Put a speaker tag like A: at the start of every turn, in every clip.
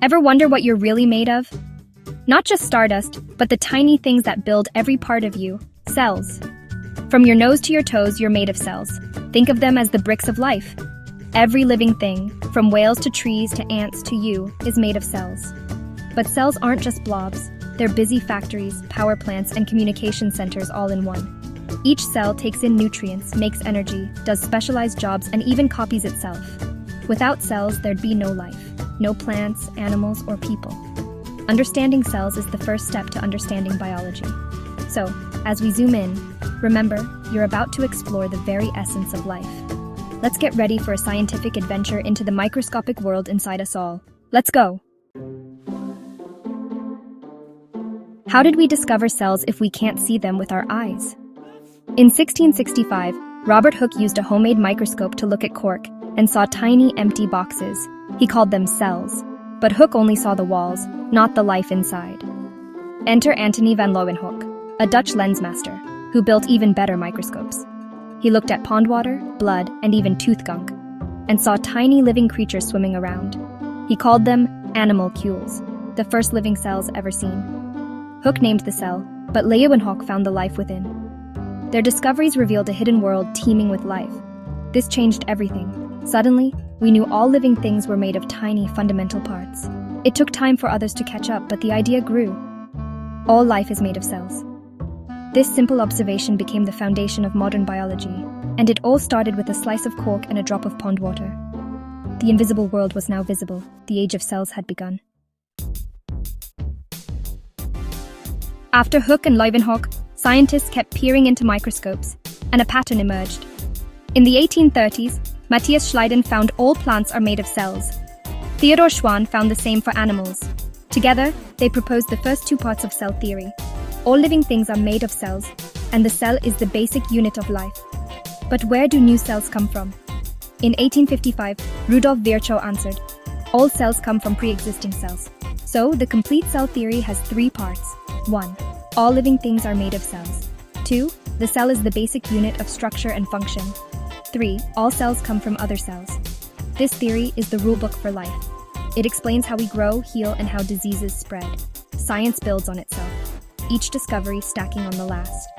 A: Ever wonder what you're really made of? Not just stardust, but the tiny things that build every part of you, cells. From your nose to your toes, you're made of cells. Think of them as the bricks of life. Every living thing, from whales to trees to ants to you, is made of cells. But cells aren't just blobs. They're busy factories, power plants, and communication centers all in one. Each cell takes in nutrients, makes energy, does specialized jobs, and even copies itself. Without cells, there'd be no life. No plants, animals, or people. Understanding cells is the first step to understanding biology. So, as we zoom in, remember, you're about to explore the very essence of life. Let's get ready for a scientific adventure into the microscopic world inside us all. Let's go! How did we discover cells if we can't see them with our eyes? In 1665, Robert Hooke used a homemade microscope to look at cork and saw tiny, empty boxes. He called them cells. But Hooke only saw the walls, not the life inside. Enter Antony van Leeuwenhoek, a Dutch lensmaster, who built even better microscopes. He looked at pond water, blood, and even tooth gunk, and saw tiny living creatures swimming around. He called them animalcules, the first living cells ever seen. Hooke named the cell, but Leeuwenhoek found the life within. Their discoveries revealed a hidden world teeming with life. This changed everything. Suddenly, we knew all living things were made of tiny, fundamental parts. It took time for others to catch up, but the idea grew. All life is made of cells. This simple observation became the foundation of modern biology, and it all started with a slice of cork and a drop of pond water. The invisible world was now visible. The age of cells had begun. After Hooke and Leeuwenhoek, scientists kept peering into microscopes, and a pattern emerged. In the 1830s, Matthias Schleiden found all plants are made of cells. Theodor Schwann found the same for animals. Together, they proposed the first two parts of cell theory. All living things are made of cells, and the cell is the basic unit of life. But where do new cells come from? In 1855, Rudolf Virchow answered, all cells come from pre-existing cells. So, the complete cell theory has three parts. 1. All living things are made of cells. 2. The cell is the basic unit of structure and function. 3. All cells come from other cells. This theory is the rulebook for life. It explains how we grow, heal, and how diseases spread. Science builds on itself, each discovery stacking on the last.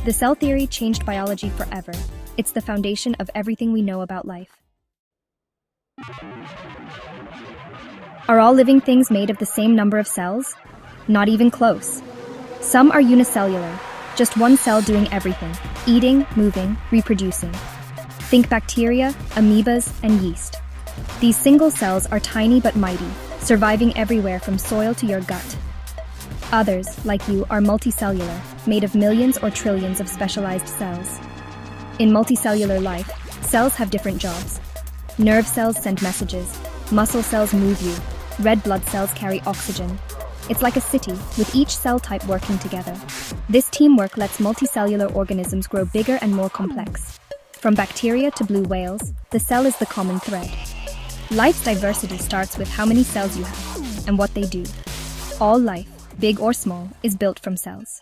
A: The cell theory changed biology forever. It's the foundation of everything we know about life. Are all living things made of the same number of cells? Not even close. Some are unicellular, just one cell doing everything, eating, moving, reproducing. Think bacteria, amoebas, and yeast. These single cells are tiny but mighty, surviving everywhere from soil to your gut. Others, like you, are multicellular, made of millions or trillions of specialized cells. In multicellular life, cells have different jobs. Nerve cells send messages, muscle cells move you, red blood cells carry oxygen. It's like a city, with each cell type working together. This teamwork lets multicellular organisms grow bigger and more complex. From bacteria to blue whales, the cell is the common thread. Life's diversity starts with how many cells you have, and what they do. All life, big or small, is built from cells.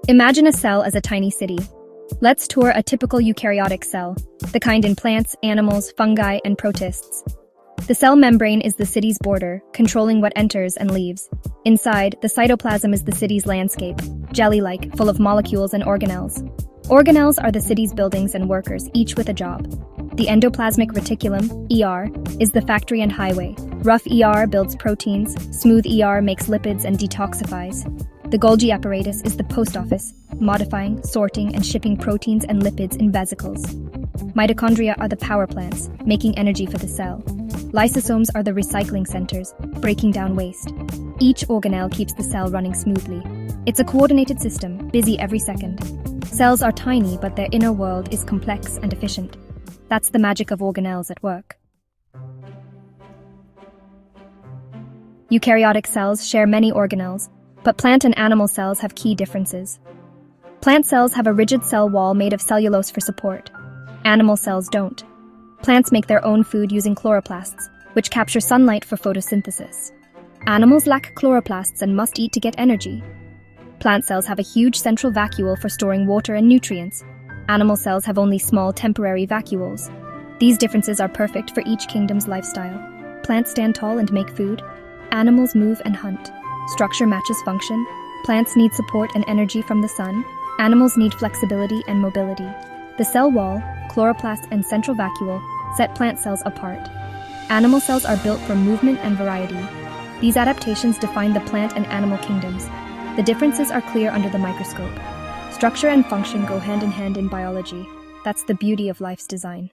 A: Imagine a cell as a tiny city. Let's tour a typical eukaryotic cell, the kind in plants, animals, fungi, and protists. The cell membrane is the city's border, controlling what enters and leaves. Inside, the cytoplasm is the city's landscape, jelly-like, full of molecules and organelles. Organelles are the city's buildings and workers, each with a job. The endoplasmic reticulum, ER, is the factory and highway. Rough ER builds proteins, smooth ER makes lipids and detoxifies. The Golgi apparatus is the post office, modifying, sorting, and shipping proteins and lipids in vesicles. Mitochondria are the power plants, making energy for the cell. Lysosomes are the recycling centers, breaking down waste. Each organelle keeps the cell running smoothly. It's a coordinated system, busy every second. Cells are tiny, but their inner world is complex and efficient. That's the magic of organelles at work. Eukaryotic cells share many organelles, but plant and animal cells have key differences. Plant cells have a rigid cell wall made of cellulose for support. Animal cells don't. Plants make their own food using chloroplasts, which capture sunlight for photosynthesis. Animals lack chloroplasts and must eat to get energy. Plant cells have a huge central vacuole for storing water and nutrients. Animal cells have only small temporary vacuoles. These differences are perfect for each kingdom's lifestyle. Plants stand tall and make food. Animals move and hunt. Structure matches function. Plants need support and energy from the sun. Animals need flexibility and mobility. The cell wall, chloroplast, and central vacuole set plant cells apart. Animal cells are built for movement and variety. These adaptations define the plant and animal kingdoms. The differences are clear under the microscope. Structure and function go hand in hand in biology. That's the beauty of life's design.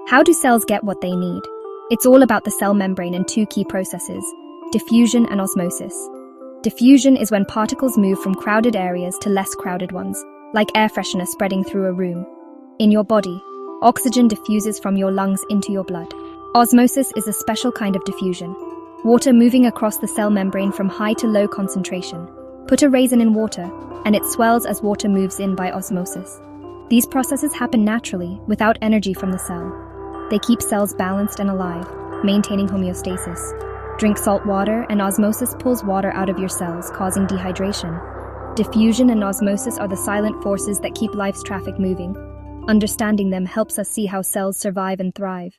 A: How do cells get what they need? It's all about the cell membrane and two key processes: diffusion and osmosis. Diffusion is when particles move from crowded areas to less crowded ones, like air freshener spreading through a room. In your body, oxygen diffuses from your lungs into your blood. Osmosis is a special kind of diffusion. Water moving across the cell membrane from high to low concentration. Put a raisin in water, and it swells as water moves in by osmosis. These processes happen naturally, without energy from the cell. They keep cells balanced and alive, maintaining homeostasis. Drink salt water, and osmosis pulls water out of your cells, causing dehydration. Diffusion and osmosis are the silent forces that keep life's traffic moving. Understanding them helps us see how cells survive and thrive.